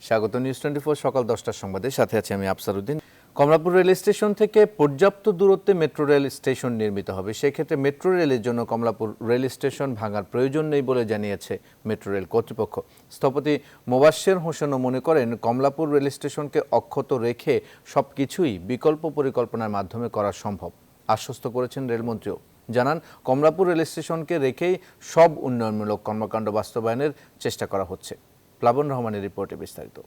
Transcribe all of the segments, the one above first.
স্বাগত নিউজ 24 সকাল 10টার সংবাদের সাথে আছি আমি আফসার উদ্দিন। কমলাপুর রেল স্টেশন থেকে পর্যাপ্ত দূরত্বে মেট্রো রেল স্টেশন নির্মিত হবে। সেক্ষেত্রে মেট্রো রেলের জন্য কমলাপুর রেল স্টেশন ভাঙার প্রয়োজন নেই বলে জানিয়েছে মেট্রো রেল কর্তৃপক্ষ। স্থপতি মোবাশ্বের হোসেনও মনে করেন কমলাপুর রেল স্টেশনকে অক্ষত রেখে সবকিছুই বিকল্প পরিকল্পনার মাধ্যমে করা সম্ভব আশ্বস্ত করেছেন রেলমন্ত্রীও। জানান কমলাপুর রেল স্টেশনকে রেখেই সব উন্নয়নমূলক কর্মকাণ্ড বাস্তবায়নের চেষ্টা করা হচ্ছে। প্লাবন রহমানের রিপোর্টে বিস্তারিত।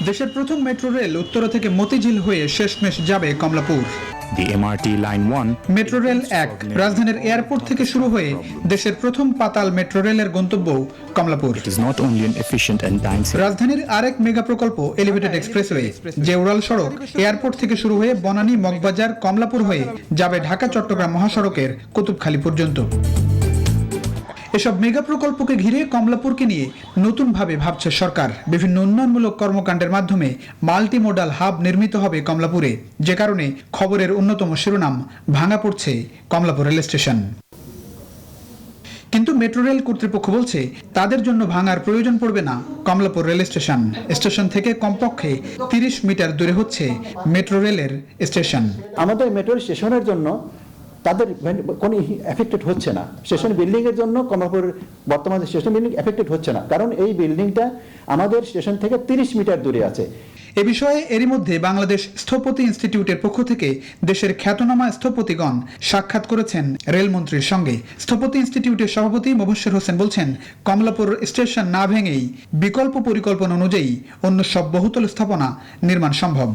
দেশের প্রথম মেট্রো রেল উত্তরা থেকে মতিঝিল হয়ে শেষমেশ যাবে কমলাপুর। মেট্রো রেল 1 রাজধানীর এয়ারপোর্ট থেকে শুরু হয়ে দেশের প্রথম পাতাল মেট্রো রেলের গন্তব্য কমলাপুর। রাজধানীর আরেক মেগা প্রকল্প এলিভেটেড এক্সপ্রেসওয়ে, যে উড়াল সড়ক এয়ারপোর্ট থেকে শুরু হয়ে বনানী, মগবাজার, কমলাপুর হয়ে যাবে ঢাকা চট্টগ্রাম মহাসড়কের কুতুবখালী পর্যন্ত। এসব মেগা প্রকল্পকে ঘিরে কমলাপুরকে নিয়ে নতুনভাবে ভাবছে সরকার। বিভিন্ন উন্নয়নমূলক কর্মকাণ্ডের মাধ্যমে মাল্টি মোডাল হাব নির্মিত হবে কমলাপুরে, যে কারণে খবরের অন্যতম শিরোনাম ভাঙা পড়ছে কমলাপুর রেল স্টেশন। কিন্তু মেট্রো রেল কর্তৃপক্ষ বলছে তাদের জন্য ভাঙার প্রয়োজন পড়বে না কমলাপুর রেল স্টেশন। স্টেশন থেকে কমপক্ষে 30 মিটার দূরে হচ্ছে মেট্রো রেলের স্টেশন। আমাদের মেট্রো স্টেশনের জন্য তাদের কোনো এফেক্টেড হচ্ছে না। স্টেশন বিল্ডিং এর জন্য কমলাপুর বর্তমানে স্টেশন বিল্ডিং এফেক্টেড হচ্ছে না, কারণ এই বিল্ডিংটা আমাদের স্টেশন থেকে 30 মিটার দূরে আছে। এ বিষয়ে এরই মধ্যে বাংলাদেশ স্থপতি ইনস্টিটিউটের পক্ষ থেকে দেশের খ্যাতনামা স্থপতিগণ সাক্ষাৎ করেছেন রেলমন্ত্রীর সঙ্গে। স্থপতি ইনস্টিটিউটের সভাপতি মোবাশ্বের হোসেন বলছেন, কমলাপুর স্টেশন না ভেঙেই বিকল্প পরিকল্পনা অনুযায়ী অন্য সব বহুতল স্থাপনা নির্মাণ সম্ভব।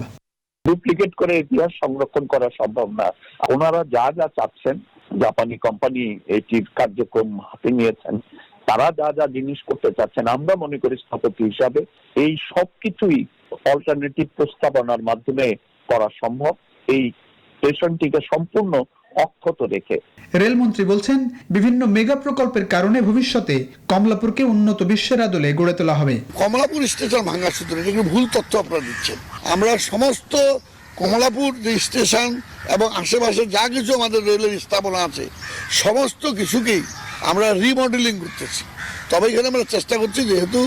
ডুপ্লিকেট করে ইতিহাস সংরক্ষণ করা সম্ভব না। ওনারা যা যা চাচ্ছেন, জাপানি কোম্পানি এটির কার্যক্রম হাতে নিয়েছেন, তারা যা যা জিনিস করতে চাচ্ছেন, আমরা মনে করি স্থপতি হিসাবে এই সবকিছুই অল্টারনেটিভ প্রস্তাবনার মাধ্যমে করা সম্ভব, এই স্টেশনটিকে সম্পূর্ণ অক্ষত রেখে। রেলমন্ত্রী বলছেন, বিভিন্ন মেগা প্রকল্পের কারণে ভবিষ্যতে কমলাপুরকে উন্নত বিশ্বের আদলে গড়ে তোলা হবে। কমলাপুর স্টেশন ভাঙার সূত্রে এটা ভুল তথ্য আপনারা দিচ্ছেন। আমরা সমস্ত কমলাপুর যে স্টেশন এবং আশেপাশে যা কিছু আমাদের রেলের স্থাপনা আছে সমস্ত কিছুকেই আমরা রিমডেলিং করতেছি। তবে এখানে আমরা চেষ্টা করছি, যেহেতু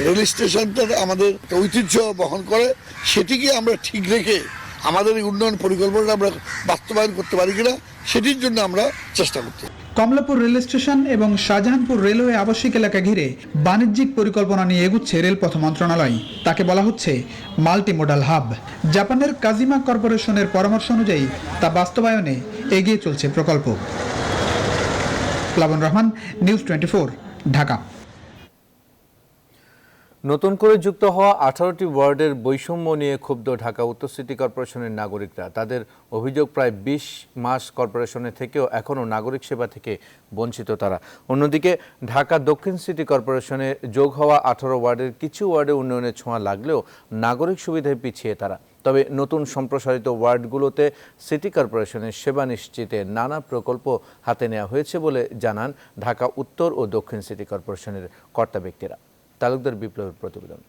রেল স্টেশনটা আমাদের ঐতিহ্য বহন করে, সেটিকে আমরা ঠিক রেখে আমাদের এই উন্নয়ন পরিকল্পনাটা আমরা বাস্তবায়ন করতে পারি কিনা সেটির জন্য আমরা চেষ্টা করতে। কমলাপুর রেল স্টেশন এবং শাহজাহানপুর রেলওয়ে আবাসিক এলাকা ঘিরে বাণিজ্যিক পরিকল্পনা নিয়ে এগুচ্ছে রেলপথ মন্ত্রণালয়। তাকে বলা হচ্ছে মাল্টি মোডাল হাব। জাপানের কাজিমা কর্পোরেশনের পরামর্শ অনুযায়ী তা বাস্তবায়নে এগিয়ে চলছে প্রকল্প। প্লাবন রহমান, নিউজ 24, ঢাকা। নতুন করে যুক্ত হওয়া 18টি ওয়ার্ডের বৈষম্য নিয়ে ক্ষুব্ধ ঢাকা উত্তর সিটি কর্পোরেশনের নাগরিকরা। তাদের অভিযোগ, প্রায় 20 মাস কর্পোরেশনে থেকেও এখনও নাগরিক সেবা থেকে বঞ্চিত তারা। অন্যদিকে ঢাকা দক্ষিণ সিটি কর্পোরেশনে যোগ হওয়া 18 ওয়ার্ডের কিছু ওয়ার্ডে উন্নয়নের ছোঁয়া লাগলেও নাগরিক সুবিধায় পিছিয়ে তারা। তবে নতুন সম্প্রসারিত ওয়ার্ডগুলোতে সিটি কর্পোরেশনের সেবা নিশ্চিতে নানা প্রকল্প হাতে নেওয়া হয়েছে বলে জানান ঢাকা উত্তর ও দক্ষিণ সিটি কর্পোরেশনের কর্তা ব্যক্তিরা। তালুকদার বিপ্লবের প্রতিবেদন।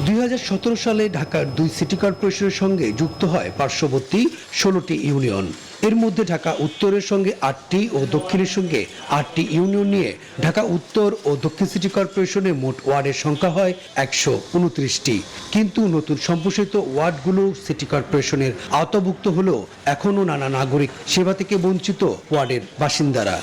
2017 সালে ঢাকার 2 সিটি কর্পোরেশনের সঙ্গে যুক্ত হয় পার্শ্ববর্তী 16টি ইউনিয়ন। এর মধ্যে ঢাকা উত্তরের সঙ্গে 8টি ও দক্ষিণের সঙ্গে 8টি ইউনিয়ন নিয়ে ঢাকা উত্তর ও দক্ষিণ সিটি কর্পোরেশনের মোট ওয়ার্ডের সংখ্যা হয় 129টি। কিন্তু নতুন সম্প্রসারিত ওয়ার্ডগুলো সিটি কর্পোরেশনের আওতাভুক্ত হলেও এখনও নানা নাগরিক সেবা থেকে বঞ্চিত ওয়ার্ডের বাসিন্দারা।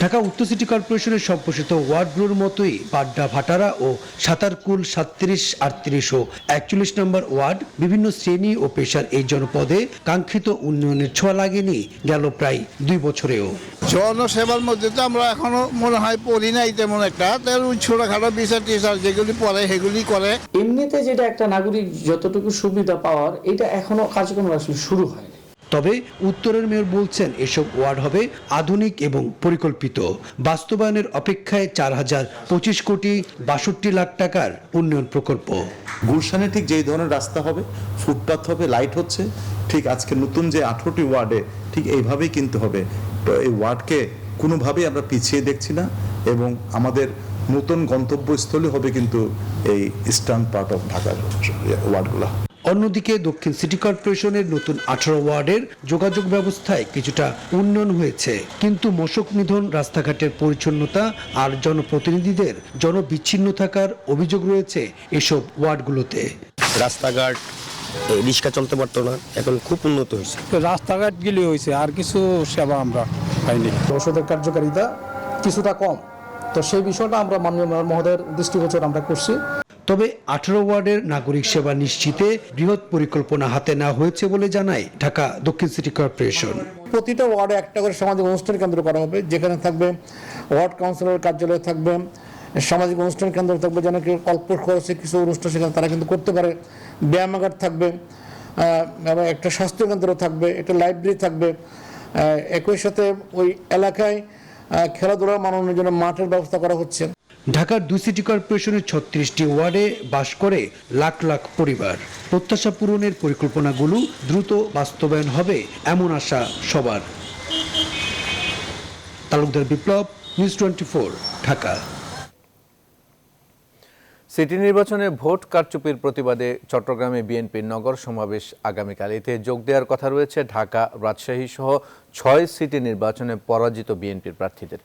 ঢাকা উত্তর সিটি কর্পোরেশনের সম্প্রসারিত ওয়ার্ডগুলোর মতোই পাড্ডা, ভাটারা ও সাতারকুল 37, 38 ও 41 নম্বর ওয়ার্ড বিভিন্ন শ্রেণী ও পেশার এই জনপদে কাঙ্ক্ষিত উন্নয়নের ছোঁয়া লাগেনি গেল প্রায় 2 বছরেও। জনসেবার মধ্যে তো আমরা এখনো মনে হয় পড়ি নাই তেমন একটা, ছোটখাটো বিচার টিচার যেগুলি পড়ে সেগুলি করে। এমনিতে যেটা একটা নাগরিক যতটুকু সুবিধা পাওয়ার, এটা এখনো কার্যক্রম আসলে শুরু হয়নি। তবে উত্তরের মেয়র বলছেন এসব ওয়ার্ড হবে আধুনিক এবং পরিকল্পিত। বাস্তবায়নের অপেক্ষায় 4025 কোটি 62 লাখ টাকার উন্নয়ন প্রকল্প। গুলশানে ঠিক যেই ধরনের রাস্তা হবে, ফুটপাথ হবে, লাইট হচ্ছে, ঠিক আজকে নতুন যে 18টি ওয়ার্ডে ঠিক এইভাবেই কিন্তু হবে। তো এই ওয়ার্ডকে কোনোভাবেই আমরা পিছিয়ে দেখছি না এবং আমাদের নতুন গন্তব্যস্থলে হবে কিন্তু এই ইস্টার্ন পার্ট অফ ঢাকার ওয়ার্ডগুলো। অন্যদিকে দক্ষিণ সিটি কর্পোরেশনের নতুন 18 ওয়ার্ডের যোগাযোগ ব্যবস্থায় কিছুটা উন্নয়ন হয়েছে, কিন্তু মশক নিধন, রাস্তাঘাটের পরিচ্ছন্নতা আর জনপ্রতিনিধিদের জনবিচ্ছিন্ন থাকার অভিযোগ রয়েছে এসব ওয়ার্ডগুলোতে। রাস্তাঘাট রিক্সা চলতে পারতো না, এখন খুব উন্নত হয়েছে। রাস্তাঘাট গেলে হয়েছে, আর কিছু সেবা আমরা পাইনি। ওষুধের কার্যকারিতা কিছুটা কম, তো সেই বিষয়টা আমরা মাননীয় মেয়র মহোদয়ের দৃষ্টিগোচর আমরা করছি। তবে 18 ওয়ার্ডের নাগরিক সেবা নিশ্চিতে বৃহৎ পরিকল্পনা হাতে নেওয়া হয়েছে বলে জানায় ঢাকা দক্ষিণ সিটি কর্পোরেশন। প্রতিটা ওয়ার্ডে একটা করে সামাজিক অনুষ্ঠান কেন্দ্র করা হবে, যেখানে থাকবে ওয়ার্ড কাউন্সিলরের কার্যালয় থাকবে, সামাজিক অনুষ্ঠান কেন্দ্র থাকবে, যেন কেউ অল্প খরচে কিছু অনুষ্ঠান সেখানে তারা কিন্তু করতে পারে, ব্যায়ামাগার থাকবে, এবং একটা স্বাস্থ্য কেন্দ্র থাকবে, একটা লাইব্রেরি থাকবে। একই সাথে ওই এলাকায় খেলাধুলার মাননের জন্য মাঠের ব্যবস্থা করা হচ্ছে। ঢাকার 2 সিটি কর্পোরেশনের 36টি ওয়ার্ডে বাস করে লাখ লাখ পরিবার। প্রত্যাশা পূরণের পরিকল্পনাগুলো দ্রুত বাস্তবায়ন হবে এমন আশা সবার। তালুকদার বিপ্লব, নিউজ 24, ঢাকা। সিটি নির্বাচনে ভোট কারচুপির প্রতিবাদে চট্টগ্রামে বিএনপির নগর সমাবেশ আগামীকাল। এতে যোগ দেওয়ার কথা রয়েছে ঢাকা, রাজশাহী সহ 6 সিটি নির্বাচনে পরাজিত বিএনপির প্রার্থীদের।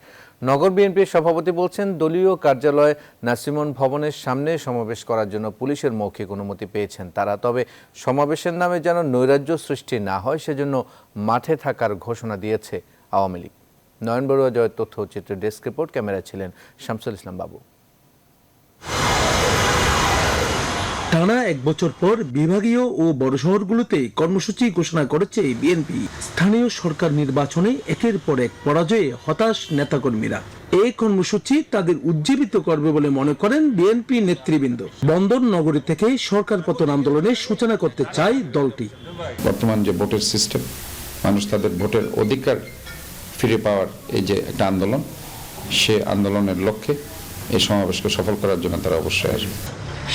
নগর বিএনপির সভাপতি বলছেন, দলীয় কার্যালয় নাসিমন ভবনের সামনে সমাবেশ করার জন্য পুলিশের মৌখিক অনুমতি পেয়েছেন তারা। তবে সমাবেশের নামে যেন নৈরাজ্য সৃষ্টি না হয় সেজন্য মাঠে থাকার ঘোষণা দিয়েছে আওয়ামী লীগ। নয়ন বড়ুয়া জয়ের তথ্যচিত্র ডেস্ক রিপোর্ট, ক্যামেরায় ছিলেন শামসুল ইসলাম বাবু। টানা 1 বছর পর বিভাগীয় ও বড় শহরগুলোতে কর্মসূচি ঘোষণা করেছে বিএনপি। স্থানীয় সরকার নির্বাচনে একের পর এক পরাজয়ে হতাশ নেতাকর্মীরা। এই কর্মসূচি তাদের উজ্জীবিত করবে বলে মনে করেন বিএনপি নেতৃবৃন্দ। বন্দর নগরী থেকে সরকার পতন আন্দোলনের সূচনা করতে চায় দলটি। বর্তমান যে ভোটের সিস্টেম, মানুষ তাদের ভোটের অধিকার ফিরে পাওয়ার এই যে একটা আন্দোলন, সে আন্দোলনের লক্ষ্যে এই সমাবেশকে সফল করার জন্য তারা অবশ্যই আসবে।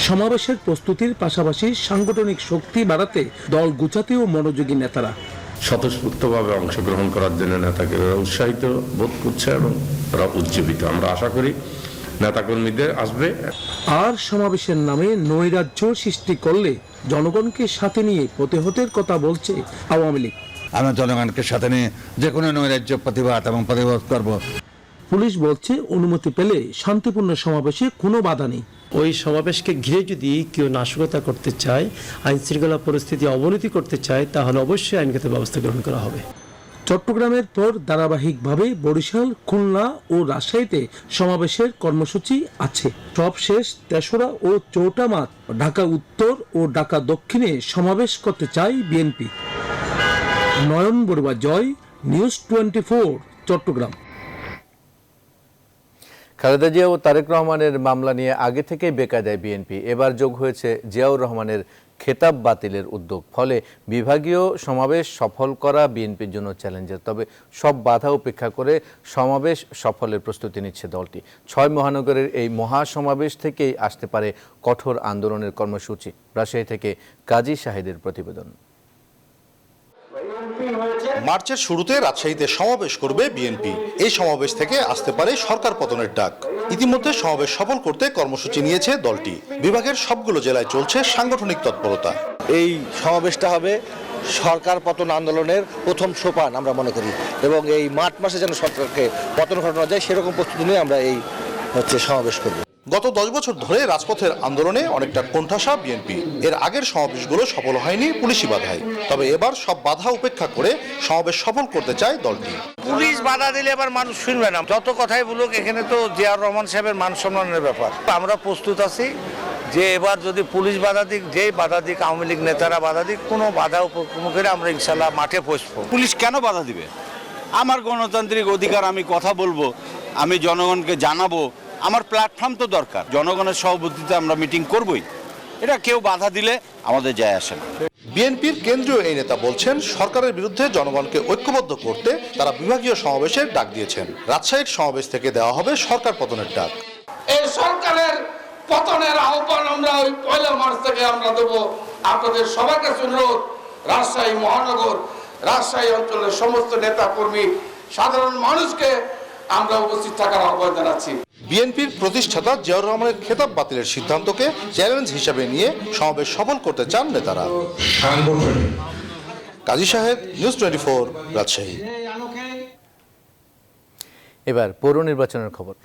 সমাবেশের প্রস্তুতির পাশাপাশি সাংগঠনিক শক্তি বাড়াতে দল গুছাতেও মনোযোগী নেতারা। স্বতঃস্ফূর্তভাবে অংশগ্রহণ করার জন্য নেতাকর্মীরা উৎসাহিত বোধ করছে এবং তারা উজ্জীবিত। আমরা আশা করি নেতাকর্মীদের আসবে। আর সমাবেশের নামে নৈরাজ্য সৃষ্টি করলে জনগণকে সাথে নিয়ে প্রতিহতের কথা বলছে আওয়ামী লীগ। আমরা জনগণকে সাথে নিয়ে যে কোনো নৈরাজ্য প্রতিবাদ করব। পুলিশ বলছে, অনুমতি পেলে শান্তিপূর্ণ সমাবেশে কোনো বাধা নেই। ওই সমাবেশকে ঘিরে যদি কেউ নাশকতা করতে চায়, আইন শৃঙ্খলা পরিস্থিতি অবনতি করতে চায়, তাহলে অবশ্যই আইনগত ব্যবস্থা গ্রহণ করা হবে। চট্টগ্রামের পর ধারাবাহিকভাবে বরিশাল, খুলনা ও রাজশাহীতে সমাবেশের কর্মসূচি আছে। সবশেষ তেশরা ও চৌঠা মার্চ ঢাকা উত্তর ও ঢাকা দক্ষিণে সমাবেশ করতে চায় বিএনপি। নয়ন বড়ুয়া জয়, নিউজ 24, চট্টগ্রাম। খালেদা জিয়া ও তারেক রহমানের মামলা নিয়ে আগে থেকেই বেকায়দায় বিএনপি। এবার যোগ হয়েছে জিয়াউর রহমানের খেতাব বাতিলের উদ্যোগ। ফলে বিভাগীয় সমাবেশ সফল করা বিএনপির জন্য চ্যালেঞ্জের। তবে সব বাধা উপেক্ষা করে সমাবেশ সফলের প্রস্তুতি নিচ্ছে দলটি। 6 মহানগরের এই মহাসমাবেশ থেকেই আসতে পারে কঠোর আন্দোলনের কর্মসূচি। রাজশাহী থেকে কাজী শাহিদের প্রতিবেদন। মার্চের শুরুতে রাজশাহীতে সমাবেশ করবে বিএনপি। এই সমাবেশ থেকে আসতে পারে সরকার পতনের ডাক। ইতিমধ্যে সমাবেশ সফল করতে কর্মসূচি নিয়েছে দলটি। বিভাগের সবগুলো জেলায় চলছে সাংগঠনিক তৎপরতা। এই সমাবেশটা হবে সরকার পতন আন্দোলনের প্রথম সোপান আমরা মনে করি, এবং এই মার্চ মাসে যেন সরকারকে পতন ঘটানো যায় সেরকম প্রস্তুতি নিয়ে আমরা এই সমাবেশ করব। গত 10 বছর ধরে রাজপথের আন্দোলনে অনেকটা কোণঠাসা বিএনপি। এর আগের সমাবেশগুলো সফল হয়নি পুলিশি বাধায়। তবে এবার সব বাধা উপেক্ষা করে সমাবেশ সফল করতে চায় দলটি। পুলিশ বাধা দিলে এবার মানুষ শুনবে না, যত কথাই বলুক। এখানে তো জিয়াউর রহমান সাহেবের মান সম্মানের ব্যাপার। আমরা প্রস্তুত আছি যে এবার যদি পুলিশ বাধা দিক, যেই বাধা দিক, আওয়ামী লীগ নেতারা বাধা দিক, কোনো বাধা উপক্রম করে আমরা ইনশাল্লাহ মাঠে পৌঁছবো। পুলিশ কেন বাধা দিবে? আমার গণতান্ত্রিক অধিকার, আমি কথা বলবো, আমি জনগণকে জানাবো। আমার প্ল্যাটফর্ম তো দরকার। জনগণের সভাপতিত্বে আমরা মিটিং করবই। এটা কেউ বাধা দিলে আমাদের যায় আসে না। বিএনপির কেন্দ্রীয় এই নেতা বলছেন, সরকারের বিরুদ্ধে জনগণকে ঐক্যবদ্ধ করতে তারা বিভাগীয় সমাবেশের ডাক দিয়েছেন। রাজশাহীর সমাবেশ থেকে দেওয়া হবে সরকার পতনের ডাক। এই সরকারের পতনের আহ্বান আমরা ওই 1 মার্চ থেকে আমরা দেবো। আপনাদের সবার কাছে অনুরোধ, রাজশাহী মহানগর, রাজশাহী অঞ্চলের সমস্ত নেতা কর্মী, সাধারণ মানুষকে আমরা উপস্থিত থাকার আহ্বান জানাচ্ছি। বিএনপির প্রতিষ্ঠাতা জিয়াউর রহমানের খেতাব বাতিলের সিদ্ধান্তকে চ্যালেঞ্জ হিসেবে নিয়ে সমাবেশ সফল করতে চান নেতারা। কাজী সাহেব, নিউজ 24, রাজশাহী। এবার পৌর নির্বাচনের খবর।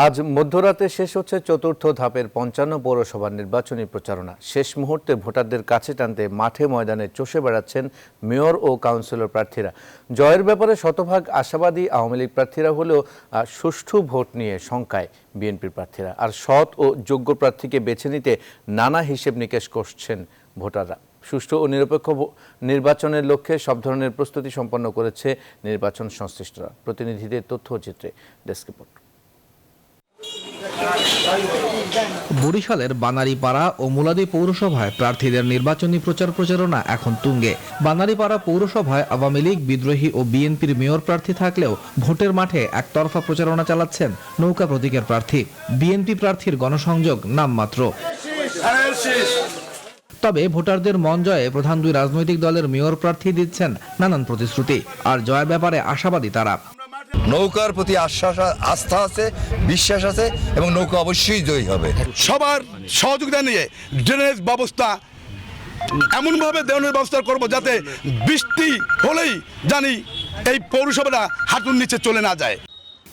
আজ মধ্যরাতে শেষ হচ্ছে চতুর্থ ধাপের 55 পৌরসভার নির্বাচনী প্রচারণা। শেষ মুহূর্তে ভোটারদের কাছে টানতে মাঠে ময়দানে চষে বেড়াচ্ছেন মেয়র ও কাউন্সিলর প্রার্থীরা। জয়ের ব্যাপারে শতভাগ আশাবাদী আওয়ামী লীগ প্রার্থীরা হলেও সুষ্ঠু ভোট নিয়ে শঙ্কায় বিএনপির প্রার্থীরা। আর সৎ ও যোগ্য প্রার্থীকে বেছে নিতে নানা হিসেব নিকেশ করছেন ভোটাররা। সুষ্ঠু ও নিরপেক্ষ নির্বাচনের লক্ষ্যে সব ধরনের প্রস্তুতি সম্পন্ন করেছে নির্বাচন সংশ্লিষ্টরা। প্রতিনিধিদের তথ্যচিত্রে ডেস্ক রিপোর্ট। বরিশালের বানারীপাড়া ও মুলাদী পৌরসভায় প্রার্থীদের নির্বাচনী প্রচারণা এখন তুঙ্গে। বানারীপাড়া পৌরসভায় আওয়ামী লীগ, বিদ্রোহী ও বিএনপির মেয়র প্রার্থী থাকলেও ভোটের মাঠে একতরফা প্রচারণা চালাচ্ছেন নৌকা প্রতীকের প্রার্থী। বিএনপি প্রার্থীর গণসংযোগ নামমাত্র। তবে ভোটারদের মন জয়ে প্রধান দুই রাজনৈতিক দলের মেয়র প্রার্থী দিচ্ছেন নানান প্রতিশ্রুতি। আর জয়ের ব্যাপারে আশাবাদী তারা। নৌকার প্রতি আস্থা আছে, বিশ্বাস আছে এবং নৌকা অবশ্যই জয়ী হবে। সবার সহযোগিতা নিয়ে ড্রেনেজ ব্যবস্থা এমনভাবে দেওয়ার ব্যবস্থা করব যাতে বৃষ্টি হলেই জানি এই পৌরসভাটা হাঁটুর নিচে চলে না যায়।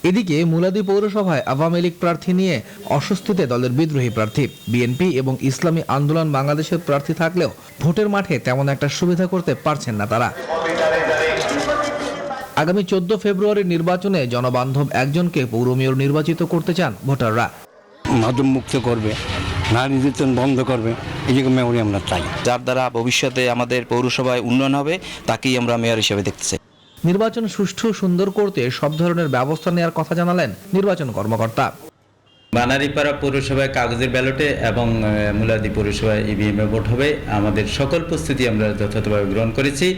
এদিকে মুলাদী পৌরসভায় আওয়ামী লীগ প্রার্থী নিয়ে অস্বস্তিতে দলের বিদ্রোহী প্রার্থী। বিএনপি এবং ইসলামী আন্দোলন বাংলাদেশের প্রার্থী থাকলেও ভোটের মাঠে তেমন একটা সুবিধা করতে পারছেন না তারা। আগামী 14 ফেব্রুয়ারির নির্বাচনে জনবান্ধব একজনকে পৌর মেয়র নির্বাচিত করতে চান ভোটাররা। মাদক মুক্ত করবে, নারী নির্যাতন বন্ধ করবে, এই যে মেয়রই আমরা চাই। যার দ্বারা ভবিষ্যতে আমাদের পৌরসভায় উন্নয়ন হবে তাকেই আমরা মেয়র হিসেবে দেখতে চাই। নির্বাচন সুষ্ঠু সুন্দর করতে সব ধরনের ব্যবস্থা নেওয়ার কথা জানালেন নির্বাচন কর্মকর্তা। বানারীপাড়া পৌরসভায় কাগজের ব্যালটে এবং মুলাদী পৌরসভায় ইভিএম এ ভোট হবে। আমাদের সকল প্রস্তুতি আমরা যথাযথভাবে গ্রহণ করেছি।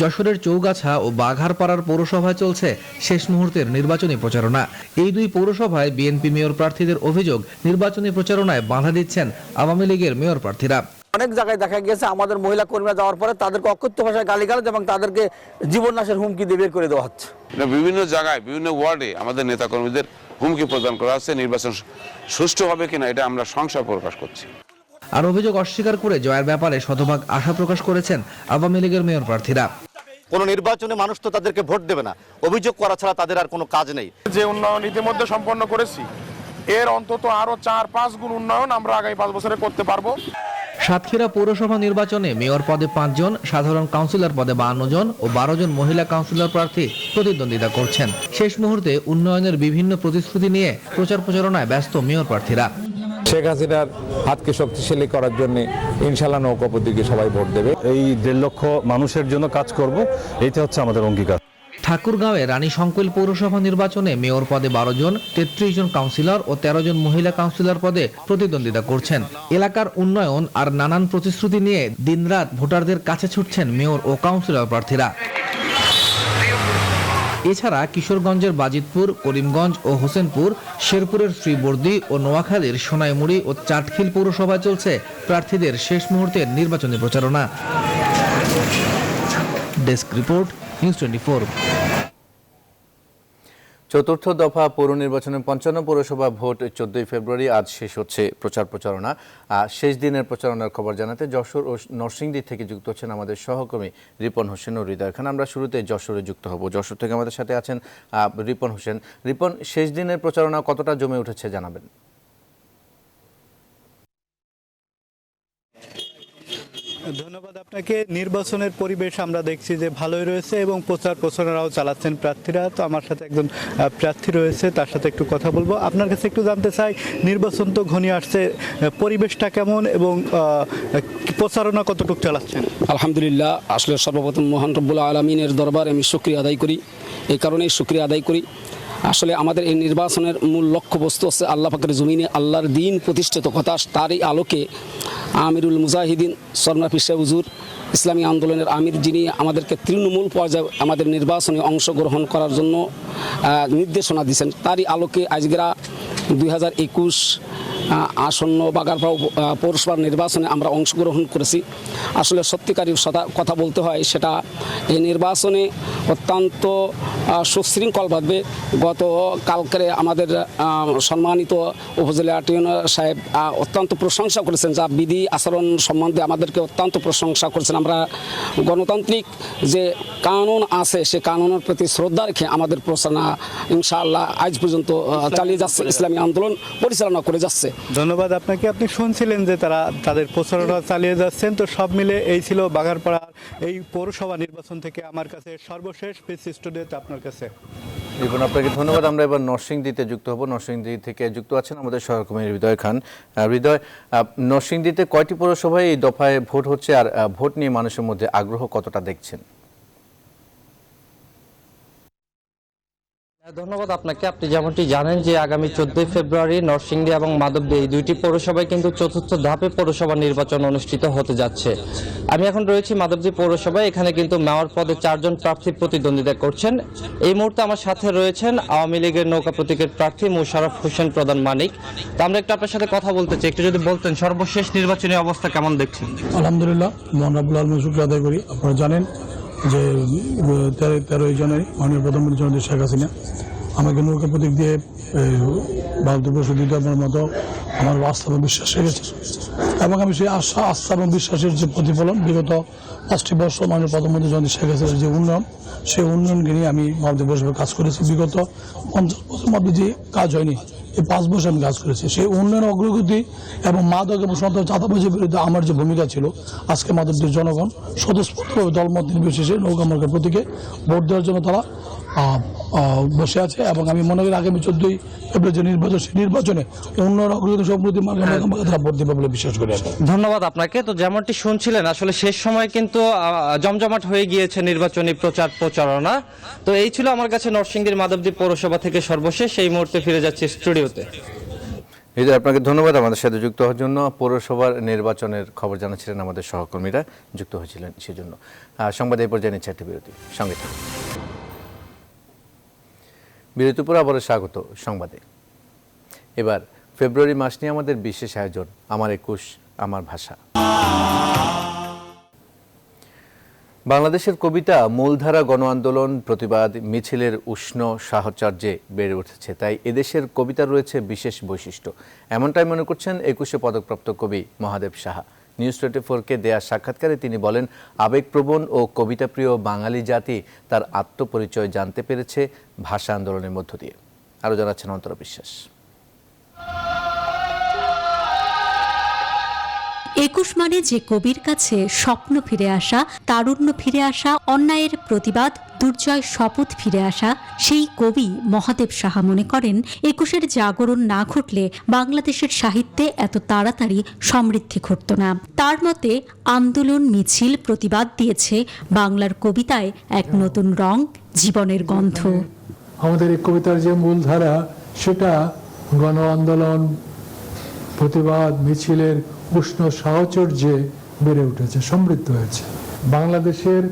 যশোরের চৌগাছা ও বাঘারপাড়ার পৌরসভায় চলছে শেষ মুহূর্তের নির্বাচনী প্রচারণা। এই দুই পৌরসভায় বিএনপি মেয়র প্রার্থীদের অভিযোগ নির্বাচনী প্রচারণায় বাধা দিচ্ছেন আওয়ামী লীগের মেয়র প্রার্থীরা। অনেক জায়গায় দেখা গেছে আমাদের মহিলা কর্মীরা যাওয়ার পরে তাদেরকে অকথ্য ভাষায় গালিগালাজ এবং তাদেরকে জীবননাশের হুমকি দিয়ে বের করে দেওয়া হচ্ছে। বিভিন্ন জায়গায় বিভিন্ন ওয়ার্ডে আমাদের নেতাকর্মীদের হুমকি প্রদান করা হচ্ছে। নির্বাচন সুষ্ঠু হবে কিনা এটা আমরা সংশয় প্রকাশ করছি। আর অভিযোগ অস্বীকার করে জয়ের ব্যাপারে শতভাগ আশা প্রকাশ করেছেন আওয়ামী লীগের মেয়র প্রার্থীরা। কোন নির্বাচনে মানুষ তো তাদেরকে ভোট দেবে না, অভিযোগ করা ছাড়া তাদের আর কোনো কাজ নেই। যে উন্নয়ন ইতিমধ্যে সম্পন্ন করেছি এর অন্তত আরো 4-5 গুণ উন্নয়ন আমরা আগামী 5 বছরে করতে পারবো। সাতক্ষীরা পৌরসভা নির্বাচনে মেয়র পদে 5 জন, সাধারণ কাউন্সিলর পদে 52 জন ও 12 জন মহিলা কাউন্সিলর প্রার্থী প্রতিদ্বন্দ্বিতা করছেন। শেষ মুহূর্তে উন্নয়নের বিভিন্ন প্রতিশ্রুতি নিয়ে প্রচারণায় ব্যস্ত মেয়র প্রার্থীরা। শেখ হাসিনার হাতকে শক্তিশালী করার জন্য ইনশাআল্লাহ নৌকা প্রতীকে সবাই ভোট দেবে। এই 1.5 লক্ষ মানুষের জন্য কাজ করব, এইটা হচ্ছে আমাদের অঙ্গীকার। ঠাকুরগাঁওয়ে রানী শঙ্কৈল পৌরসভা নির্বাচনে মেয়র পদে 12 জন, 33 জন কাউন্সিলর ও 13 জন মহিলা কাউন্সিলর পদে প্রতিদ্বন্দ্বিতা করছেন। এলাকার উন্নয়ন আর নানান প্রতিশ্রুতি নিয়ে দিনরাত ভোটারদের কাছে ছুটছেন মেয়র ও কাউন্সিলর প্রার্থীরা। এছাড়া কিশোরগঞ্জের বাজিতপুর, করিমগঞ্জ ও হোসেনপুর, শেরপুরের শ্রীবর্দী ও নোয়াখালীর সোনাইমুড়ি ও চাটখিল পৌরসভায় চলছে প্রার্থীদের শেষ মুহূর্তের নির্বাচনী প্রচারণা। Desk report, news 24। চতুর্থ দফা পৌর নির্বাচনে 55 পৌরসভা ভোট 14 ফেব্রুয়ারি আজ শেষ হচ্ছে প্রচারণা। শেষ দিনের প্রচারণার খবর জানাতে যশোর ও নরসিংদী থেকে যুক্ত হচ্ছেন আমাদের সহকর্মী রিপন হোসেন ও হৃদয় খান। আমরা শুরুতে যশোরে যুক্ত হব। যশোর থেকে আমাদের সাথে আছেন রিপন হোসেন। রিপন, শেষ দিনের প্রচারণা কতটা জমে উঠেছে জানাবেন। ধন্যবাদ আপনাকে। নির্বাচনের পরিবেশ আমরা দেখছি যে ভালোই রয়েছে এবং প্রচারণাও চালাচ্ছেন প্রার্থীরা। তো আমার সাথে একজন প্রার্থী রয়েছে, তার সাথে একটু কথা বলবো। আপনার কাছে একটু জানতে চাই, নির্বাচন তো ঘনিয়ে আসছে, পরিবেশটা কেমন এবং প্রচারণা কতটুকু চালাচ্ছেন? আলহামদুলিল্লাহ, আসলে সর্বপ্রথম মহান রব্বুল আলমিনের দরবারে আমি শুকরিয়া আদায় করি। এই কারণেই শুকরিয়া আদায় করি, আসলে আমাদের এই নির্বাচনের মূল লক্ষ্যবস্তু হচ্ছে আল্লাহ পাকের জমিনে আল্লাহর দিন প্রতিষ্ঠিত কথা। তারই আলোকে আমিরুল মুজাহিদিন সরনা পিসা হুজুর, ইসলামী আন্দোলনের আমির, যিনি আমাদেরকে তৃণমূল পর্যায়ে আমাদের নির্বাচনে অংশগ্রহণ করার জন্য নির্দেশনা দিয়েছেন, তারই আলোকে আজকেরা 2021 আসন্ন বাগারপাড়া পৌরসভার নির্বাচনে আমরা অংশগ্রহণ করেছি। আসলে সত্যিকারী কথা বলতে হয়, সেটা এই নির্বাচনে অত্যন্ত সুশৃঙ্খলভাবে গতকালকে আমাদের সম্মানিত উপজেলা অ্যাটর্নি সাহেব অত্যন্ত প্রশংসা করেছেন, যা বিধি আচরণ সম্বন্ধে আমাদেরকে অত্যন্ত প্রশংসা করেছেন। আমরা গণতান্ত্রিক যে কানুন আছে সে কানুনের প্রতি শ্রদ্ধা রেখে আমাদের প্রচারণা ইনশাআল্লাহ আজ পর্যন্ত চালিয়ে যাচ্ছে, ইসলামী আন্দোলন পরিচালনা করে যাচ্ছে। ধন্যবাদ আপনাকে। আপনি শুনছিলেন যে তারা তাদের প্রচারণা চালিয়ে যাচ্ছেন। তো সব মিলে এই ছিল বাগারপাড়ার এই পৌরসভা নির্বাচন থেকে আমার কাছে সর্বশেষ পিস স্টুডিওতে আপনার কাছে। রিপন, আপনাকে ধন্যবাদ। আমরা এবার নরসিংদীতে যুক্ত হব। নরসিংদী থেকে যুক্ত আছেন আমাদের সহকর্মী হৃদয় খান। হৃদয়, নরসিংদীতে কয়টি পৌরসভায় এই দফায় ভোট হচ্ছে, আর ভোট নিয়ে মানুষের মধ্যে আগ্রহ কতটা দেখছেন? ধন্যবাদ আপনাকে। আপনি যেমনটি জানেন যে আগামী 14 ফেব্রুয়ারি নরসিংদী এবং মাধবদী এই দুইটি পৌরসভায় কিন্তু চতুর্থ ধাপে পৌরসভা নির্বাচন অনুষ্ঠিত হতে যাচ্ছে। আমি এখন রয়েছি মাধবদী পৌরসভায়। এখানে কিন্তু মেয়র পদে 4 জন প্রার্থী প্রতিদ্বন্দ্বিতা করছেন। এই মুহূর্তে আমার সাথে রয়েছেন আওয়ামী লীগের নৌকা প্রতীকের প্রার্থী মোশাররফ হোসেন প্রধান মানিক। তো আমরা একটু আপনার সাথে কথা বলতে চাই, একটু যদি বলতেন সর্বশেষ নির্বাচনী অবস্থা কেমন দেখছেন? আলহামদুলিল্লাহ, মহান রব্বুল আলামিনের শুকরিয়া আদায় করি। আপনারা জানেন যে 13 জানুয়ারি মাননীয় প্রধানমন্ত্রী জননেত্রী শেখ হাসিনা আমাকে নৌকা প্রতীক দিয়ে ভারতবর্ষ দিতে আপনার মতো আমার আস্থা এবং বিশ্বাস রেখেছে, এবং আমি সেই আস্থা এবং বিশ্বাসের যে প্রতিফলন বিগত 5টি বর্ষ মাননীয় প্রধানমন্ত্রী জননেত্রী শেখ হাসিনার যে উন্নয়ন, সেই উন্নয়নকে নিয়ে আমি ভারতবর্ষে কাজ করেছি। বিগত 50 বছর মধ্যে যে কাজ হয়নি, এই 5 বছর আমি কাজ করেছি। সেই উন্নয়ন অগ্রগতি এবং মাদক এবং চাঁদাবাজির বিরুদ্ধে আমার যে ভূমিকা ছিল, আজকে মাধবদীর জনগণ স্বতঃস্ফূর্তভাবে দলমত নির্বিশেষে নৌকা মার্কা প্রতীকে ভোট দেওয়ার জন্য তারা বসে আছে, এবং আমি মনে করি আগামী 14 ফেব্রুয়ারি যে নির্বাচন, সেই নির্বাচনে উন্নয়ন অগ্রগতি সমৃদ্ধি মার্কা তারা ভোট দেবে বলে বিশ্বাস করি। ধন্যবাদ আপনাকে। তো যেমনটি শুনছিলেন, আসলে শেষ সময় কিন্তু জমজমাট হয়ে গিয়েছে নির্বাচনী প্রচারণা। তো এই ছিল আমার কাছে নরসিংদীর মাধবদী পৌরসভা থেকে সর্বশেষ। এই মুহূর্তে ফিরে যাচ্ছি স্টুডিওতে। হৃদয়, আপনাকে ধন্যবাদ আমাদের সাথে যুক্ত হওয়ার জন্য। পৌরসভার নির্বাচনের খবর জানাচ্ছিলেন আমাদের সহকর্মীরা, যুক্ত হয়েছিলেন সেজন্য। সংবাদ এই পর্যায়ে নিচ্ছে একটি বিরতি, সঙ্গে থাকুন। বিরতির পর আবারও স্বাগত সংবাদে। এবার ফেব্রুয়ারি মাস নিয়ে আমাদের বিশেষ আয়োজন আমার 21 আমার ভাষা। বাংলাদেশের কবিতা মূলধারা গণ আন্দোলন, প্রতিবাদ, মিছিলের উষ্ণ সাহচর্যে বেড়ে উঠেছে, তাই এদেশের কবিতার রয়েছে বিশেষ বৈশিষ্ট্য। এমনটাই মনে করছেন 21 পদকপ্রাপ্ত কবি মহাদেব সাহা। নিউজ 24-কে দেয়া সাক্ষাৎকারে তিনি বলেন, আবেগপ্রবণ ও কবিতাপ্রিয় বাঙালি জাতি তার আত্মপরিচয় জানতে পেরেছে ভাষা আন্দোলনের মধ্য দিয়ে। আরও জানাচ্ছেন অন্তরা বিশ্বাস। 21 মানে যে কবির কাছে স্বপ্ন ফিরে আসা, তারুণ্য ফিরে আসা, অন্যায়ের প্রতিবাদ, দুর্জয় শপথ ফিরে আসা, সেই কবি মহাদেব সাহা মনে করেন 21-এর জাগরণ না ঘটলে বাংলাদেশের সাহিত্যে এত তাড়াতাড়ি সমৃদ্ধি ঘটত না। তার মতে আন্দোলন, মিছিল, প্রতিবাদ দিয়েছে বাংলার কবিতায় এক নতুন রং, জীবনের গন্ধ। আমাদের এই কবিতার যে মূলধারা, সেটা গণ আন্দোলন, প্রতিবাদ, মিছিলের উষ্ণ সাহচর্যে বেড়ে উঠেছে, সমৃদ্ধ হয়েছে। বাংলাদেশের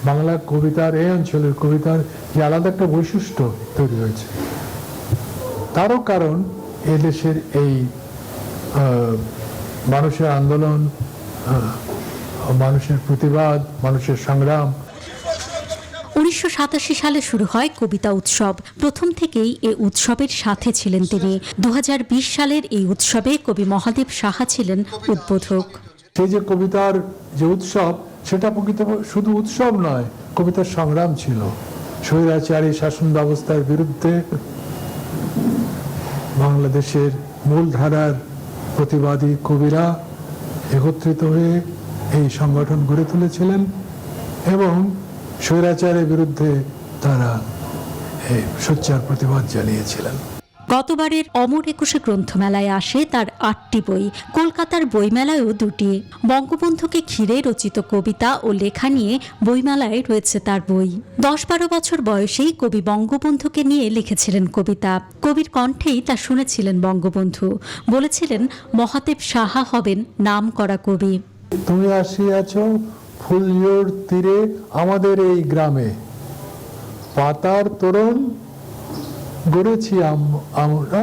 বাংলা কবিতার, এই অঞ্চলের কবিতার যে আলাদা একটা বৈশিষ্ট্য তৈরি হয়েছে, তারও কারণ এদেশের এই মানুষের আন্দোলন, মানুষের প্রতিবাদ, মানুষের সংগ্রাম। 1987 সালে শুরু হয় কবিতা উৎসব। প্রথম থেকেই এ উৎসবের সাথে ছিলেন তিনি। 2020 সালের এই উৎসবে কবি মহাদেব সাহা ছিলেন উদ্বোধক। সেই যে কবিতার যে উৎসব, সেটা প্রকৃত শুধু উৎসব নয়, কবিতার সংগ্রাম ছিল। স্বৈরাচারী শাসন ব্যবস্থার বিরুদ্ধে বাংলাদেশের মূলধারার প্রতিবাদী কবিরা একত্রিত হয়ে এই সংগঠন গড়ে তুলেছিলেন, এবং স্বৈরাচারের বিরুদ্ধে তারা সোচ্চার প্রতিবাদ জানিয়েছিলেন। গতবারের অমর 21 গ্রন্থমেলায় আসে তার 8টি বই। কলকাতার বইমেলায়ও 2টি। বঙ্গবন্ধুকে ঘিরে রচিত কবিতা ও লেখা নিয়ে বইমেলায় রয়েছে তার বই। 10-12 বছর বয়সেই কবি বঙ্গবন্ধুকে নিয়ে লিখেছিলেন কবিতা। কবির কণ্ঠেই তা শুনেছিলেন বঙ্গবন্ধু। বলেছিলেন মহাদেব সাহা হবেন নাম করা কবি। তুমি আসিয়াছ ফুলজোর তীরে আমাদের এই গ্রামে, পাতার তোরণ গড়েছি আমরা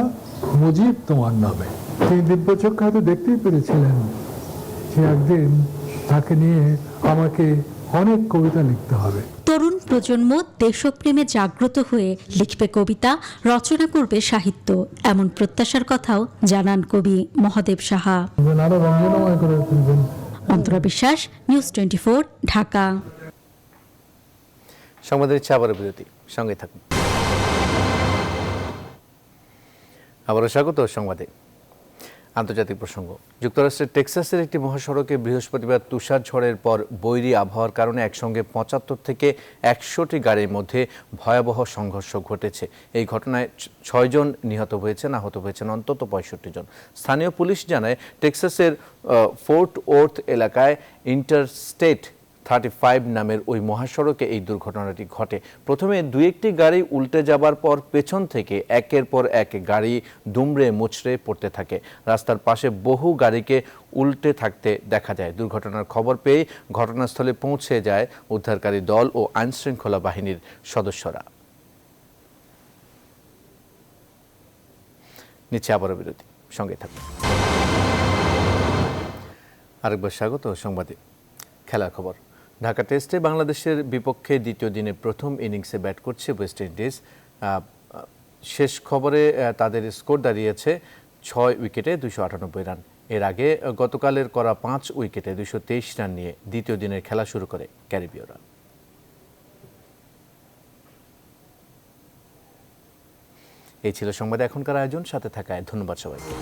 মুজিব তোমার নামে। তিনি দিব্যচক্ষে হয়তো দেখতেই পেরেছিলেন যে একদিন তাকে নিয়ে আমাকে অনেক কবিতা লিখতে হবে। তরুণ প্রজন্ম দেশপ্রেমে জাগ্রত হয়ে লিখবে কবিতা, রচনা করবে সাহিত্য, এমন প্রত্যাশার কথাও জানান কবি মহাদেব সাহা। আরো রঞ্জনময় করে তুলবেন। অন্তরা বিশ্বাস, নিউজ 24, ঢাকা। সংবাদের আবারও বিরতি, সঙ্গে থাকুন। আবারও স্বাগত সংবাদে। আন্তর্জাতিক প্রসঙ্গ। যুক্তরাষ্ট্রের টেক্সাসের একটি মহাসড়কে বৃহস্পতিবার তুষার ঝড়ের পর বৈরী আবহাওয়ার কারণে একসঙ্গে 75 থেকে 100টি গাড়ির মধ্যে ভয়াবহ সংঘর্ষ ঘটেছে। এই ঘটনায় 6 জন নিহত হয়েছেন, আহত হয়েছেন অন্তত 65 জন। স্থানীয় পুলিশ জানায় টেক্সাসের ফোর্ট ওর্থ এলাকায় ইন্টারস্টেট 35 নামের ওই মহাসড়কে এই দুর্ঘটনাটি ঘটে। প্রথমে 2-1টি গাড়ি উল্টে যাবার পর পেছন থেকে একের পর এক গাড়ি দুমড়ে মুচড়ে পড়তে থাকে। রাস্তার পাশে বহু গাড়িকে উল্টে থাকতে দেখা যায়। দুর্ঘটনার খবর পেয়ে ঘটনাস্থলে পৌঁছে যায় উদ্ধারকারী দল ও আইনশৃঙ্খলা বাহিনীর সদস্যরা। নিচে আবারও বিরতি, সঙ্গে থাকুন। আরেকবার স্বাগত সংবাদে। খেলার খবর। ঢাকা টেস্টে বাংলাদেশের বিপক্ষে দ্বিতীয় দিনে প্রথম ইনিংসে ব্যাট করছে ওয়েস্ট ইন্ডিজ। শেষ খবরে তাদের স্কোর দাঁড়িয়েছে 6 উইকেটে 298 রান। এর আগে গতকালের করা 5 উইকেটে 223 রান নিয়ে দ্বিতীয় দিনের খেলা শুরু করে ক্যারিবীয়রা। এই ছিল সংবাদে এখনকার আয়োজন। সাথে থাকায় ধন্যবাদ সবাইকে।